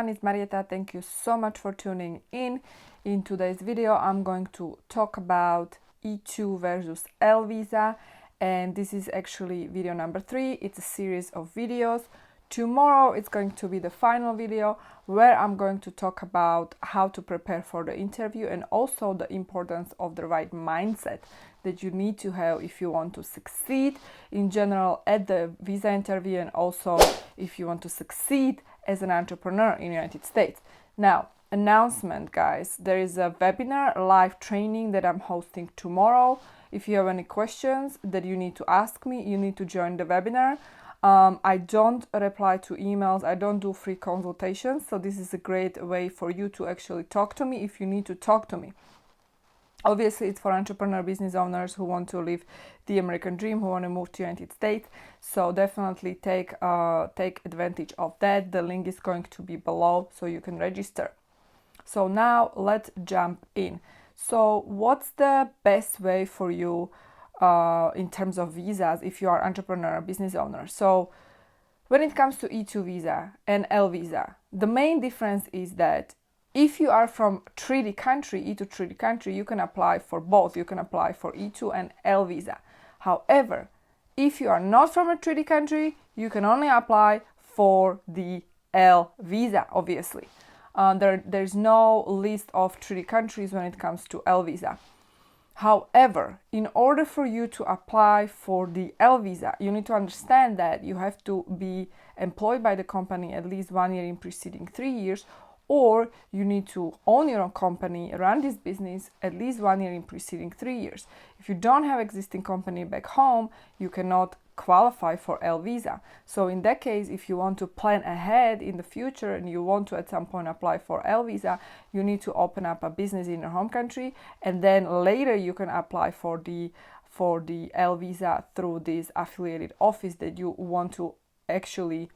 everyone, it's Marieta. Thank you so much for tuning in. In today's video, I'm going to talk about E2 versus L visa, and this is actually video number 3. It's a series of videos. Tomorrow it's going to be the final video where I'm going to talk about how to prepare for the interview and also the importance of the right mindset that you need to have if you want to succeed in general at the visa interview and also if you want to succeed as an entrepreneur in the United States. Now, announcement guys, there is a webinar live training that I'm hosting tomorrow. If you have any questions that you need to ask me, you need to join the webinar. I don't reply to emails, I don't do free consultations, so this is a great way for you to actually talk to me if you need to talk to me. Obviously, it's for entrepreneur business owners who want to live the American dream, who want to move to the United States. So definitely take advantage of that. The link is going to be below so you can register. So now let's jump in. So what's the best way for you in terms of visas if you are entrepreneur business owner? So when it comes to E2 visa and L visa, the main difference is that if you are from treaty country, E2 treaty country, you can apply for both. You can apply for E2 and L visa. However, if you are not from a treaty country, you can only apply for the L visa, obviously. There's no list of treaty countries when it comes to L visa. However, in order for you to apply for the L visa, you need to understand that you have to be employed by the company at least 1 year in preceding 3 years, or you need to own your own company, run this business at least 1 year in preceding 3 years. If you don't have existing company back home, you cannot qualify for L visa. So in that case, if you want to plan ahead in the future and you want to at some point apply for L visa, you need to open up a business in your home country, and then later you can apply for the L visa through this affiliated office that you want to actually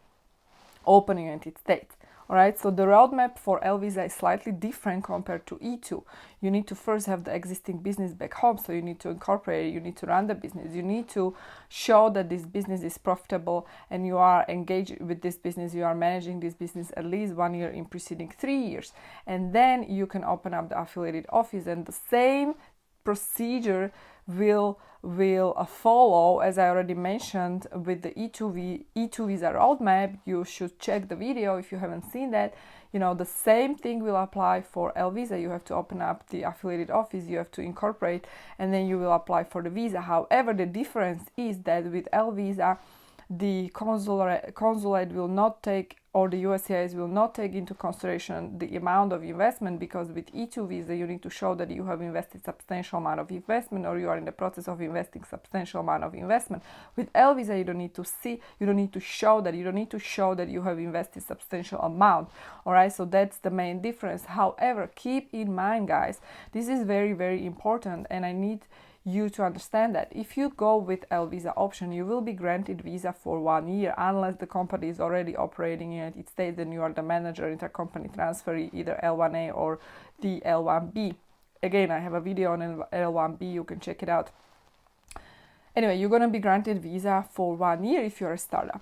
open in the United States. Alright, so the roadmap for L visa is slightly different compared to E2. You need to first have the existing business back home, so you need to incorporate it, you need to run the business, you need to show that this business is profitable and you are engaged with this business, you are managing this business at least 1 year in preceding 3 years. And then you can open up the affiliated office, and the same procedure will follow, as I already mentioned, with the E2 visa roadmap. You should check the video if you haven't seen that. You know, the same thing will apply for L visa. You have to open up the affiliated office, you have to incorporate, and then you will apply for the visa. However, the difference is that with L visa, the consulate will not take, or the USCIS will not take into consideration the amount of investment, because with E2 visa you need to show that you have invested substantial amount of investment, or you are in the process of investing substantial amount of investment. With L visa you don't need to show that you have invested substantial amount. All right, so that's the main difference. However, keep in mind guys, this is very, very important, and I need you to understand that if you go with L visa option, you will be granted visa for 1 year unless the company is already operating in the United States and you are the manager, intercompany transfer, either L1A or the L1B. Again, I have a video on L1B, you can check it out. Anyway, you're going to be granted visa for 1 year if you're a startup,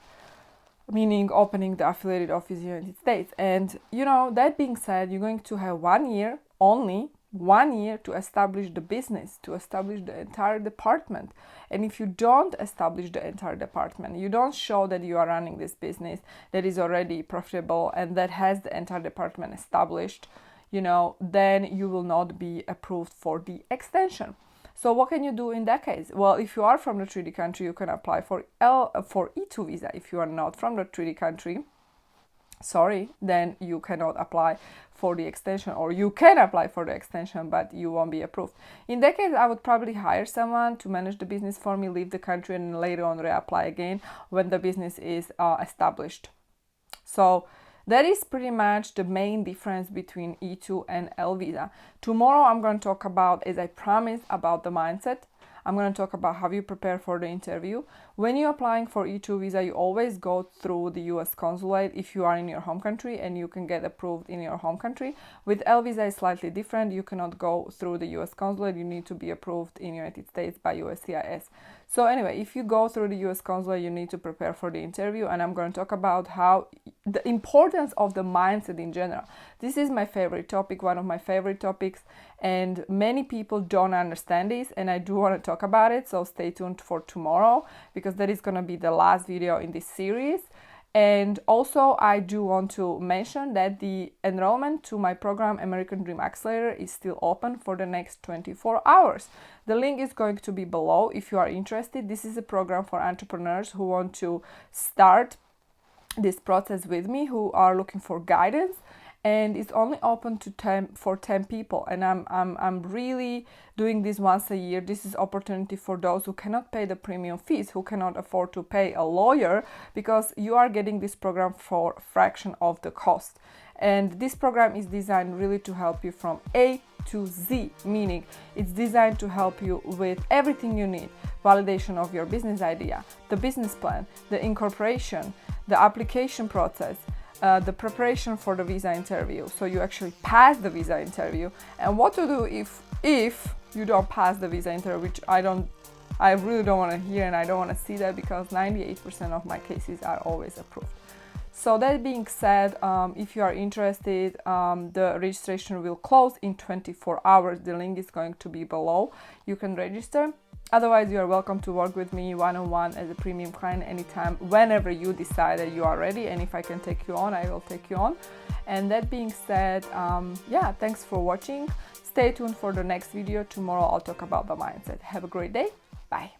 meaning opening the affiliated office in the United States. And you know, that being said, you're going to have 1 year, only 1 year, to establish the business, to establish the entire department. And if you don't establish the entire department, you don't show that you are running this business that is already profitable and that has the entire department established, you know, then you will not be approved for the extension. So what can you do in that case? Well, if you are from the treaty country, you can apply for E2 visa. If you are not from the treaty country, then you cannot apply for the extension, or you can apply for the extension, but you won't be approved. In that case, I would probably hire someone to manage the business for me, leave the country, and later on reapply again when the business is established. So that is pretty much the main difference between E2 and L visa. Tomorrow I'm going to talk about, as I promised, about the mindset. I'm going to talk about how you prepare for the interview. When you're applying for E2 visa, you always go through the US consulate if you are in your home country, and you can get approved in your home country. With L visa, it's slightly different. You cannot go through the US consulate. You need to be approved in the United States by USCIS. So anyway, if you go through the US consulate, you need to prepare for the interview, and I'm going to talk about how the importance of the mindset in general. This is my favorite topic, one of my favorite topics, and many people don't understand this, and I do want to talk about it, so stay tuned for tomorrow because that is going to be the last video in this series. And also, I do want to mention that the enrollment to my program American Dream Accelerator is still open for the next 24 hours. The link is going to be below if you are interested. This is a program for entrepreneurs who want to start this process with me, who are looking for guidance. And it's only open to 10 people, and I'm really doing this once a year. This is opportunity for those who cannot pay the premium fees, who cannot afford to pay a lawyer, because you are getting this program for a fraction of the cost. And this program is designed really to help you from A to Z, meaning it's designed to help you with everything you need: validation of your business idea, the business plan, the incorporation, the application process, the preparation for the visa interview, so you actually pass the visa interview, and what to do if you don't pass the visa interview, which I really don't want to hear, and I don't want to see that, because 98% of my cases are always approved. So that being said, if you are interested, the registration will close in 24 hours. The link is going to be below. You can register. Otherwise, you are welcome to work with me one-on-one as a premium client anytime, whenever you decide that you are ready. And if I can take you on, I will take you on. And that being said, yeah, thanks for watching. Stay tuned for the next video. Tomorrow I'll talk about the mindset. Have a great day. Bye.